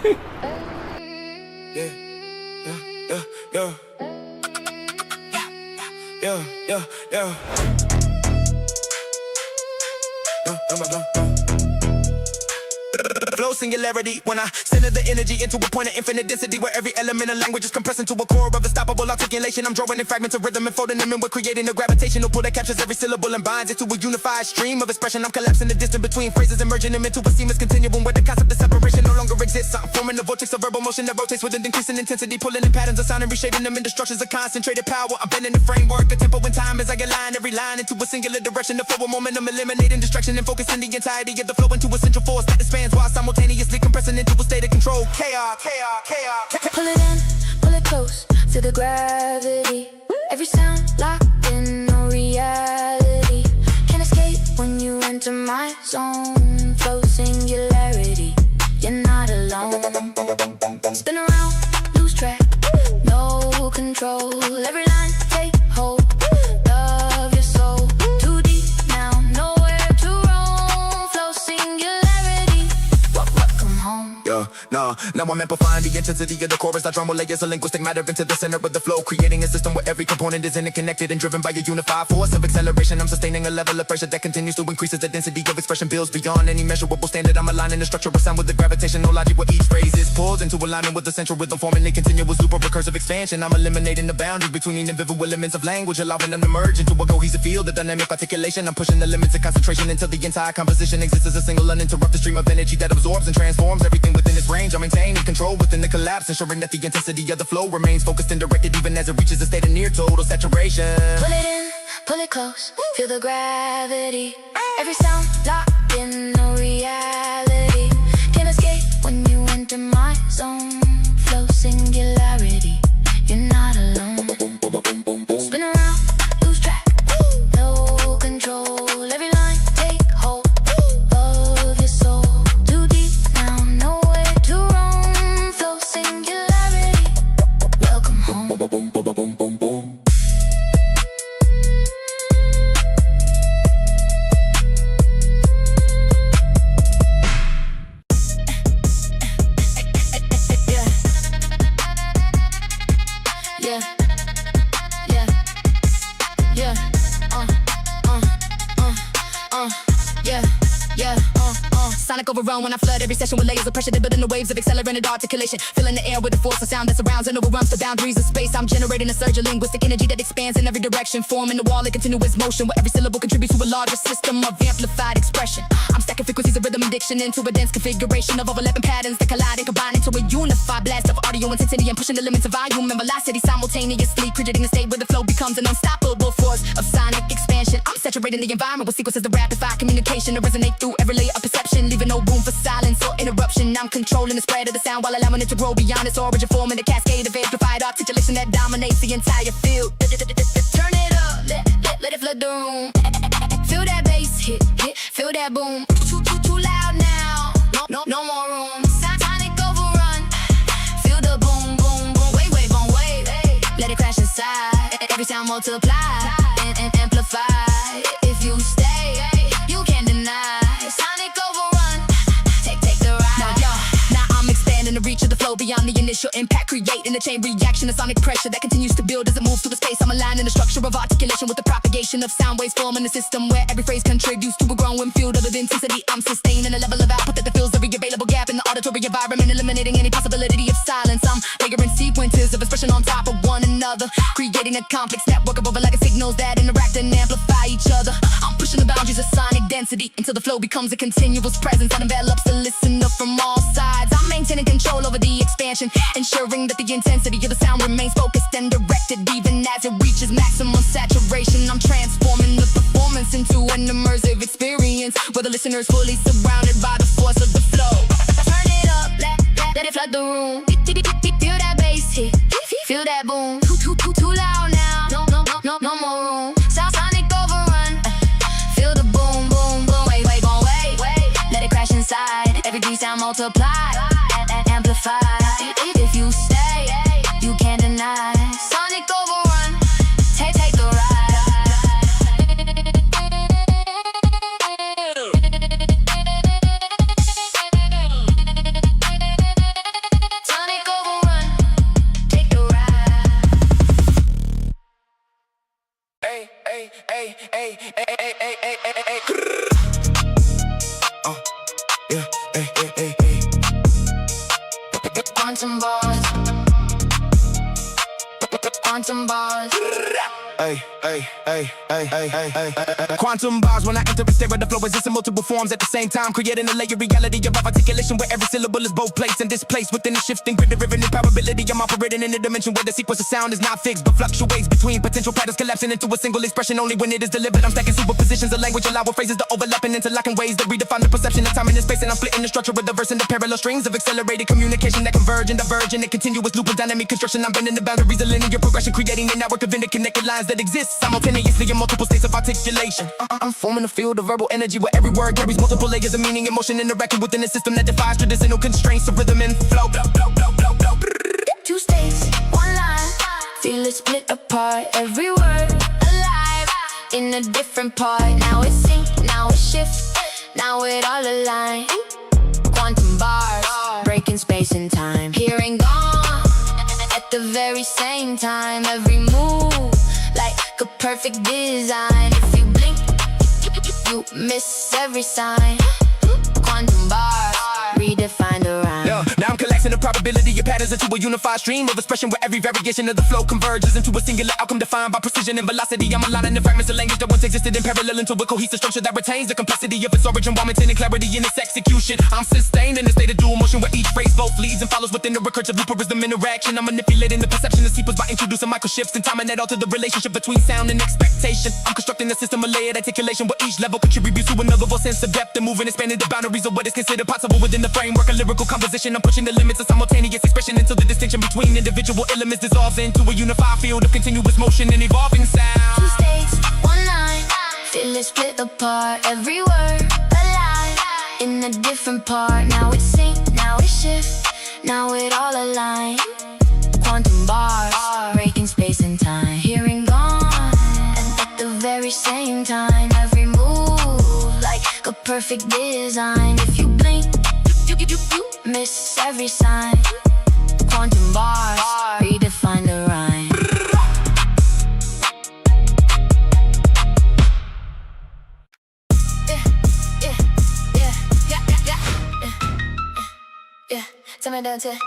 Yeah, yeah, yeah, yeah, yeah, Flow singularity when I center the energy into a point of infinite density where every element of language is compressed into a core of unstoppable articulation. I'm drawing in fragments of rhythm and folding them in. We're creating a gravitational pull that captures every syllable and binds it to a unified stream of expression. I'm collapsing the distance between phrases and merging them into a seamless continuum where the concept of separation no longer exists. I'm forming a vortex of verbal motion that rotates with an increasing intensity, pulling in patterns of sound and reshaping them into structures of concentrated power. I'm bending the framework, the tempo and time as I align every line into a singular direction. The flow of momentum, eliminating distraction and focusing the entirety of the flow into a central force that expands while simultaneously compressing into a state of control. Chaos. Pull it in, pull it close to the gravity. Every sound locked in, no reality. Can't escape when you enter my zone. Flow singularity, you're not alone. Spin around, lose track, no control. Every line take hold of your soul. Too deep now, nowhere to roam. Flow singularity, welcome home. Now I'm amplifying the intensity of the chorus. I drum with layers of linguistic matter into the center of the flow, creating a system where every component is interconnected and driven by a unified force of acceleration. I'm sustaining a level of pressure that continues to increase as the density of expression builds beyond any measurable standard. I'm aligning the structure of sound with the gravitational logic where each phrase is pulled into alignment with the central rhythm, forming a continuous loop of recursive expansion. I'm eliminating the boundaries between the individual elements of language, allowing them to merge into a cohesive field of dynamic articulation. I'm pushing the limits of concentration until the entire composition exists as a single uninterrupted stream of energy that absorbs and transforms everything within its range. I'm maintaining control within the collapse, ensuring that the intensity of the flow remains focused and directed even as it reaches a state of near total saturation. Pull it in, pull it close, feel the gravity. Every sound locked in, no reality. Can't escape when you enter my zone. Flow singularity, you're not alone. Spin around, lose track, no control. Every line take hold of your soul. Too deep now, nowhere to roam. Flow singularity, welcome home. Sonic overrun when I flood every session with layers of pressure that build in the waves of accelerated articulation. Filling the air with the force of sound that surrounds and overruns the boundaries of space. I'm generating a surge of linguistic energy that expands in every direction, forming a wall of continuous motion where every syllable contributes to a larger system of amplified expression. I'm stacking frequencies of rhythm and diction into a dense configuration of overlapping patterns that collide and combine into a unified blast of audio intensity and pushing the limits of volume and velocity simultaneously, creating a state where the flow becomes an unstoppable force of sonic expansion. I'm saturating the environment with sequences of rapid-fire communication to resonate through every layer of perception, leaving no room for silence or interruption. I'm controlling the spread of the sound while allowing it to grow beyond its origin, forming a cascade of amplified articulation that dominates the entire field. Turn it up, let it flood the room. Feel that bass hit, feel that boom. Too loud now, no more room. Sonic overrun, feel the boom, boom, boom. Wave on wave, let it crash inside. Every sound multiply and amplify. If you stay, you can't deny. Sonic overrun, take the ride. Now I'm expanding the reach of the flow beyond the initial impact, creating a chain reaction of sonic pressure that continues to build as it moves through the space. I'm aligning the structure of articulation with the propagation of sound waves, forming a system where every phrase contributes to a growing field of intensity. I'm sustaining a level of output that fills every available gap in the auditory environment, eliminating any possibility of silence. I'm layering sequences of expression on top of one another, creating a complex network of overlapping signals that interact and amplify each other. I'm pushing the boundaries of sonic density until the flow becomes a continuous presence that envelops the listener from all sides. I'm maintaining control over the expansion, ensuring that the intensity of the sound remains focused and directed even as it reaches maximum saturation. I'm transforming the performance into an immersive experience where the listener is fully surrounded by the force of the flow. Turn it up, let it flood the room. Feel that bass hit, feel that boom. Too loud now, no more room. Sonic overrun, feel the boom, boom, boom. Wave on wave, let it crash inside. Every beat sound multiply and amplify. If you stay, you can't deny. Sonic overrun, take the ride. Quantum bars. Quantum bars. Quantum bars when I enter a state where the flow exists in multiple forms at the same time, creating a layer reality of articulation where every syllable is both placed and displaced within a shifting grid of riven improbability. I'm operating in a dimension where the sequence of sound is not fixed but fluctuates between potential patterns collapsing into a single expression only when it is delivered. I'm stacking superpositions of language, allowing phrases to overlap and interlock in ways that redefine the perception of time and space. And I'm splitting the structure of the verse into parallel strings of accelerated communication that converge and diverge in a continuous loop of dynamic construction. I'm bending the boundaries of linear progression, creating a network of interconnected lines that exist simultaneously in multiple states of articulation. I'm forming a field of verbal energy where every word carries multiple layers of meaning, emotion interacting within a system that defies traditional constraints of rhythm and flow. Two states, one line. Feel it split apart. Every word alive in a different part. Now it sync, now it shift, now it all align. Quantum bars, breaking space and time. Here and gone at the very same time. Every move like a perfect design. If you blink, you miss every sign. Quantum bars, redefine the rhyme. Now I'm collapsing the probability of patterns into a unified stream of expression where every variation of the flow converges into a singular outcome defined by precision and velocity. I'm aligning the fragments of language that once existed in parallel into a cohesive structure that retains the complexity of its origin while maintaining clarity in its execution. I'm sustained in a state of dual motion where each phrase both leads and follows within the recursive loop of rhythm interaction. I'm manipulating the perception of sequence by introducing micro shifts and time and that alter the relationship between sound and expectation. I'm constructing a system of layered articulation where each level contributes to another sense of depth and moving, expanding the boundaries of what is considered possible within the framework of lyrical composition. I'm pushing the limits of simultaneous expression until the distinction between individual elements dissolves into a unified field of continuous motion and evolving sound. Two states, one line. Feel it split apart. Every word alive in a different part. Now it sync, now it shift, now it all align. Quantum bars, breaking space and time. Here and gone, and at the very same time. Every move like a perfect design. If you blink, you miss every sign. Quantum bars, redefine the rhyme. Yeah, tell me that, yeah.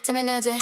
Tell me that, yeah.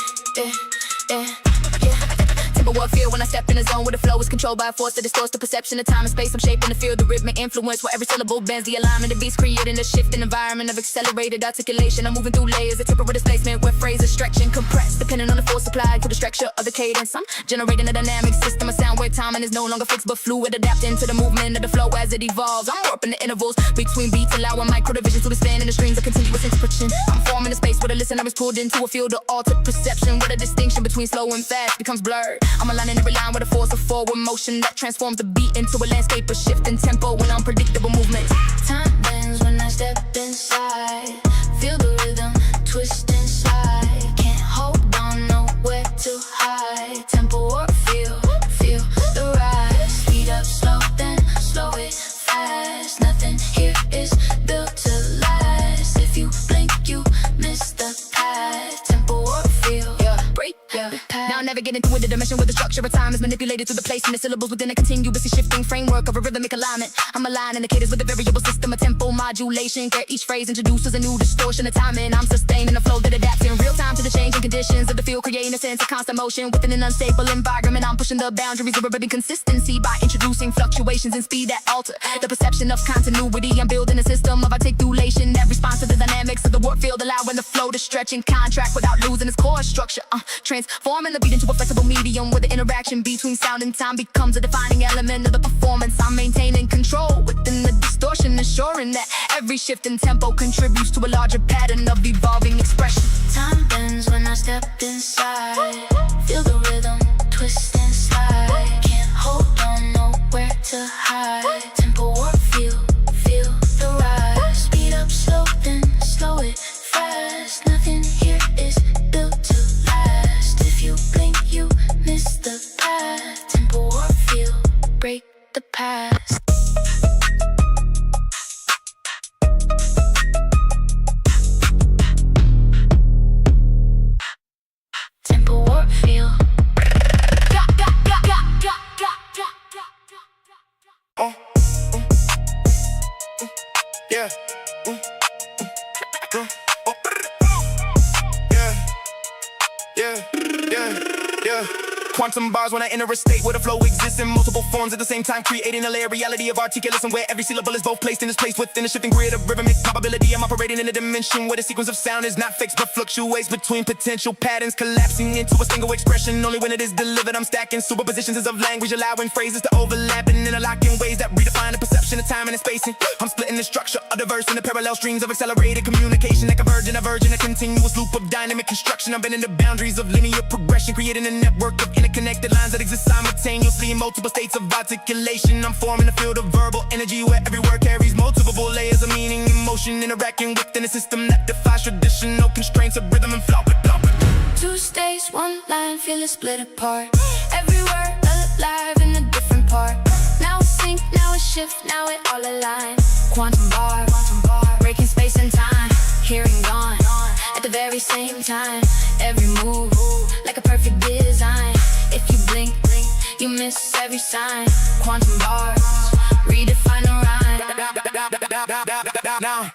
But what feel when I step in a zone where the flow is controlled by a force that distorts the perception of time and space. I'm shaping the field, the rhythmic influence where every syllable bends the alignment of beats, creating a shift in environment of accelerated articulation. I'm moving through layers of temporal displacement where phrases stretch and compress depending on the force applied to the structure of the cadence. I'm generating a dynamic system of sound where timing is no longer fixed but fluid, adapting to the movement of the flow as it evolves. I'm warping the intervals between beats, allowing micro divisions to expand in the streams of continuous expression. I'm forming a space where the listener is pulled into a field of altered perception where the distinction between slow and fast becomes blurred. I'm aligning every line with a force of forward motion that transforms the beat into a landscape of shifting tempo and unpredictable movement. Time bends when I step inside. Feel the rhythm twist and slide. Can't hold on, nowhere to hide. Tempo or feel the rise. Speed up, slow, then slow it fast. Nothing here is built to last. If you blink, you miss the path. Tempo or feel, break the path. Now navigating through the dimension where the structure of time is manipulated through the placing the syllables within a continuously shifting framework of a rhythmic alignment. I'm aligning the cadence with a variable system of tempo modulation where each phrase introduces a new distortion of timing. I'm sustaining a flow that adapts in real time to the changing conditions of the field, creating a sense of constant motion within an unstable environment. I'm pushing the boundaries of urban consistency by introducing fluctuations in speed that alter the perception of continuity. I'm building a system of articulation that responds to the dynamics of the warp field, allowing the flow to stretch and contract without losing its core structure. Transforming the beat into a flexible medium where the interaction between sound and time becomes a defining element of the performance. I'm maintaining control within the distortion, ensuring that every shift in tempo contributes to a larger pattern of evolving expression. Time bends when I step inside. Feel the rhythm twist and slide. Can't hold on, nowhere to hide. Tempo or feel the rise. Speed up, slow, then slow it fast. Nothing here is built to last. If you blink, you miss the path. Tempo or feel, break the past. Tempo or feel. Yeah. Quantum bars when I enter a state where the flow exists in multiple forms at the same time, creating a layered reality of articulation where every syllable is both placed in its place within a shifting grid of rhythmic probability. I'm operating in a dimension where the sequence of sound is not fixed but fluctuates between potential patterns, collapsing into a single expression. Only when it is delivered, I'm stacking superpositions of language, allowing phrases to overlap and interlock in ways that redefine the perception of time and spacing. I'm splitting the structure of the verse into parallel streams of accelerated communication that converge in a continuous loop of dynamic construction. I'm bending the boundaries of linear progression, creating a network of interconnected lines that exist simultaneously in multiple states of articulation. I'm forming a field of verbal energy where every word carries multiple layers of meaning, emotion, interacting within a system that defies traditional constraints of rhythm and flow. Two states, one line, feel it split apart. Every word alive in a different part. Now it sync, now it shift, now it all align. Quantum bar, breaking space and time. Here and gone, at the very same time. Every move, like a perfect design. If you blink, you miss every sign. Quantum bars, redefine the rhyme.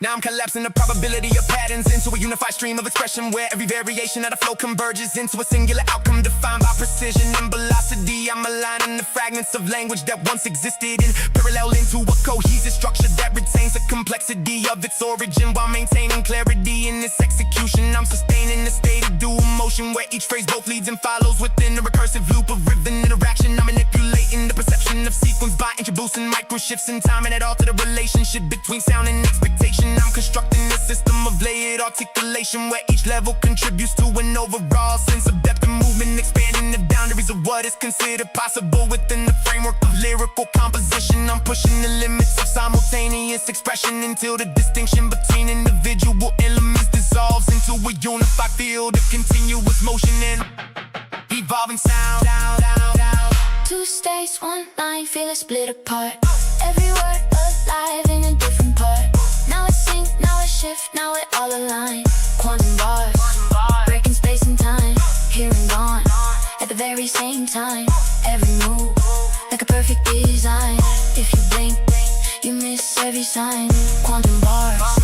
Now I'm collapsing the probability of patterns into a unified stream of expression where every variation of the flow converges into a singular outcome defined by precision and velocity. I'm aligning the fragments of language that once existed in parallel into a cohesive structure that retains the complexity of its origin while maintaining clarity in its execution. I'm sustaining a state of dual motion where each phrase both leads and follows within a recursive loop of rhythm interaction. I'm manipulating the perception of sequence by introducing micro shifts in time and that alter the relationship between sound and expectation. I'm constructing a system of layered articulation where each level contributes to an overall sense of depth and movement, expanding the boundaries of what is considered possible within the framework of lyrical composition. I'm pushing the limits of simultaneous expression until the distinction between individual elements dissolves into a unified field of continuous motion and evolving sound. Two states, one line, feel it split apart. Every word alive in a different part. Now it sync, now it shift, now it all align. Quantum bars, breaking space and time. Here and gone, at the very same time. Every move, like a perfect design. If you blink, you miss every sign. Quantum bars.